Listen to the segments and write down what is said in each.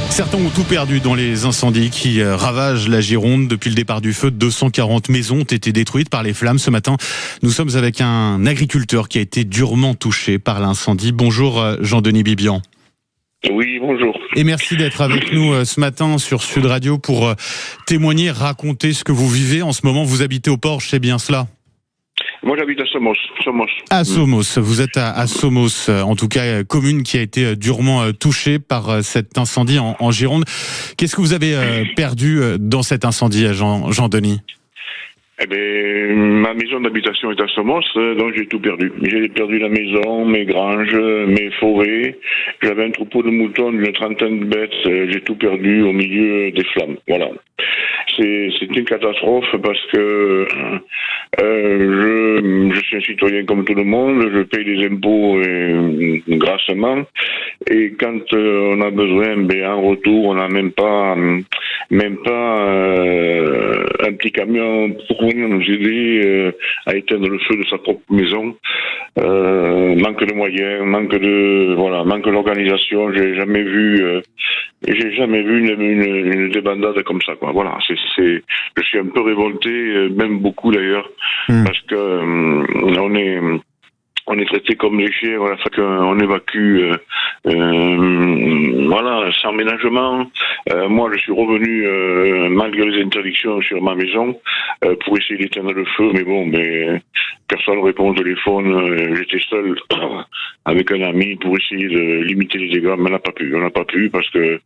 Certains ont tout perdu dans les incendies qui ravagent la Gironde. Depuis le départ du feu, 240 maisons ont été détruites par les flammes. Ce matin, nous sommes avec un agriculteur qui a été durement touché par l'incendie. Bonjour Jean-Denis Bibian. Oui, bonjour. Et merci d'être avec nous ce matin sur Sud Radio pour témoigner, raconter ce que vous vivez. En ce moment, vous habitez au Porche, c'est bien cela ? Moi, j'habite à Somos. À Somos, vous êtes à Somos, en tout cas commune qui a été durement touchée par cet incendie en Gironde. Qu'est-ce que vous avez perdu dans cet incendie, Jean-Denis ? Eh bien, ma maison d'habitation est à Somos, donc j'ai tout perdu. J'ai perdu la maison, mes granges, mes forêts. J'avais un troupeau de moutons d'une 30aine de bêtes. J'ai tout perdu au milieu des flammes. Voilà. C'est une catastrophe parce que je suis un citoyen comme tout le monde. Je paye des impôts grassement. Et quand on a besoin, en retour, on n'a même pas un petit camion pour venir nous aider à éteindre le feu de sa propre maison. Manque de moyens, manque d'organisation. J'ai jamais vu une débandade comme ça, quoi. Voilà, je suis un peu révolté, même beaucoup d'ailleurs, parce que on est traité comme les chiens, voilà, fait qu'on évacue, sans ménagement. Moi, je suis revenu, malgré les interdictions sur ma maison, pour essayer d'éteindre le feu, mais personne ne répond au téléphone. J'étais seul avec un ami pour essayer de limiter les dégâts, mais on n'a pas pu parce qu'il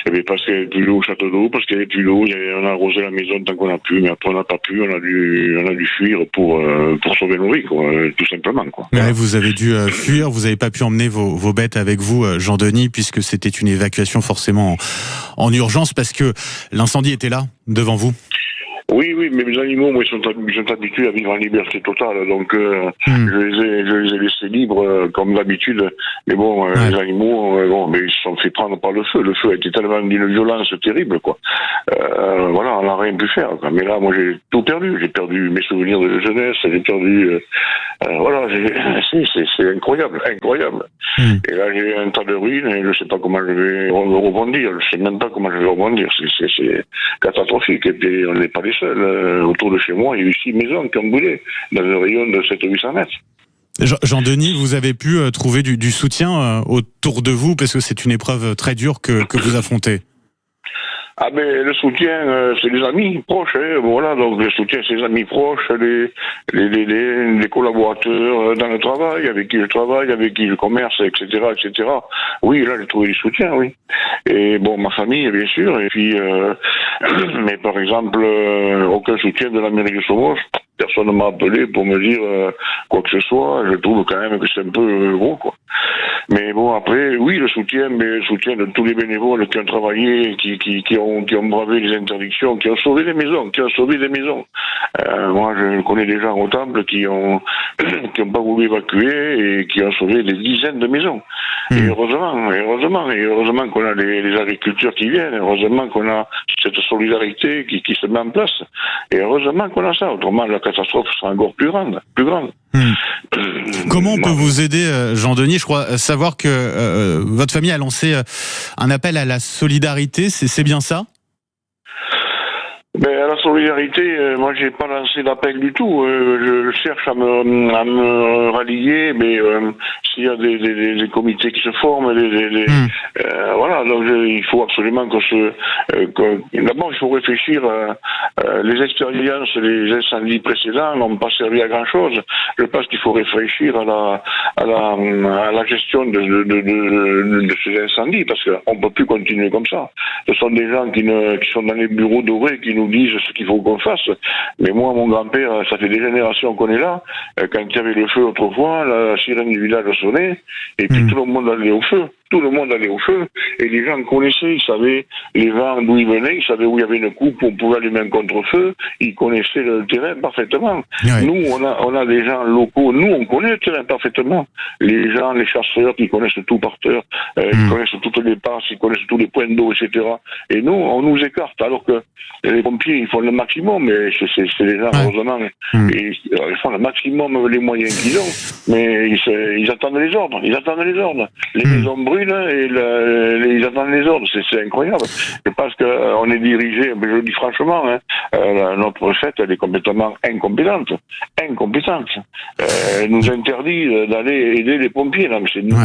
n'y avait plus d'eau au château d'eau, parce qu'il n'y avait plus d'eau, on a arrosé la maison tant qu'on a pu, mais après on n'a pas pu, on a dû fuir pour sauver nos vies, quoi, tout simplement, quoi. Ouais, vous avez dû fuir, vous n'avez pas pu emmener vos bêtes avec vous, Jean-Denis, puisque c'était une évacuation forcément en urgence, parce que l'incendie était là, devant vous. Oui, mais mes animaux, moi, ils sont habitués à vivre en liberté totale, donc je les ai laissés libres comme d'habitude. Mais bon, les animaux, mais ils se sont fait prendre par le feu. Le feu a été tellement d'une violence terrible, quoi. On n'a rien pu faire, quoi. Mais là, moi, j'ai tout perdu. J'ai perdu mes souvenirs de jeunesse. J'ai perdu. C'est incroyable. Et là, j'ai un tas de ruines et je ne sais pas comment je vais rebondir. Je ne sais même pas comment je vais rebondir. C'est catastrophique. Et puis, on n'est pas les seuls. Autour de chez moi, il y a eu 6 maisons qui ont brûlé dans un rayon de 700-800 mètres. Jean-Denis, vous avez pu trouver du soutien autour de vous, parce que c'est une épreuve très dure que vous affrontez. Ah ben le soutien, c'est les amis proches, voilà, donc le soutien c'est les amis proches, les collaborateurs dans le travail, avec qui je travaille, avec qui je commerce, etc. Oui, là j'ai trouvé du soutien, oui. Et bon, ma famille bien sûr, et puis mais par exemple aucun soutien de la mairie de Somos. Personne ne m'a appelé pour me dire quoi que ce soit. Je trouve quand même que c'est un peu gros, quoi. Mais bon, après, oui, le soutien de tous les bénévoles qui ont travaillé, qui ont bravé les interdictions, qui ont sauvé des maisons. Moi, je connais des gens au temple qui ont pas voulu évacuer et qui ont sauvé des dizaines de maisons. Et heureusement qu'on a les agriculteurs qui viennent, heureusement qu'on a cette solidarité qui se met en place. Et heureusement qu'on a ça. Autrement, la catastrophe sera encore plus grande. Comment on peut vous aider, Jean-Denis ? Je crois savoir que votre famille a lancé un appel à la solidarité, c'est bien ça ? À la solidarité, moi j'ai pas lancé d'appel du tout. Je cherche à me rallier, mais s'il y a des comités qui se forment, donc il faut absolument d'abord il faut réfléchir. Les expériences, les incendies précédents n'ont pas servi à grand chose. Je pense qu'il faut réfléchir à la gestion de ces incendies, parce qu'on peut plus continuer comme ça. Ce sont des gens qui sont dans les bureaux dorés qui nous disent ce qu'il faut qu'on fasse. Mais moi, mon grand-père, ça fait des générations qu'on est là. Quand il y avait le feu autrefois, la sirène du village sonnait, et puis tout le monde allait au feu. Et les gens connaissaient, ils savaient les vents d'où ils venaient, ils savaient où il y avait une coupe, on pouvait allumer un contre-feu, ils connaissaient le terrain parfaitement. Oui. Nous, on a des gens locaux, on connaît le terrain parfaitement. Les gens, les chasseurs qui connaissent tout par terre, ils connaissent toutes les passes, ils connaissent tous les points d'eau, etc. Et nous, on nous écarte, alors que les pompiers, ils font le maximum, mais c'est les gens, heureusement, ils font le maximum les moyens qu'ils ont, mais ils attendent les ordres. Les maisons brûlent, brûle et ils attendent les ordres. C'est incroyable. Je pense qu'on est dirigé, je le dis franchement, notre recette, elle est complètement incompétente. Elle nous interdit d'aller aider les pompiers. Là.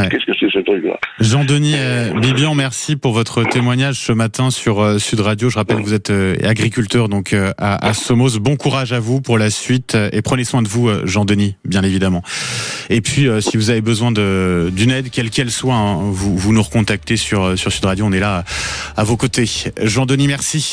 Qu'est-ce que c'est ce truc-là? Jean-Denis Bibian, merci pour votre témoignage ce matin sur Sud Radio. Je rappelle que vous êtes agriculteur donc à Somos. Bon courage à vous pour la suite et prenez soin de vous, Jean-Denis, bien évidemment. Et puis, si vous avez besoin d'une aide, quelle qu'elle soit, hein, vous nous recontactez sur Sud Radio. On est là à vos côtés. Jean-Denis, merci.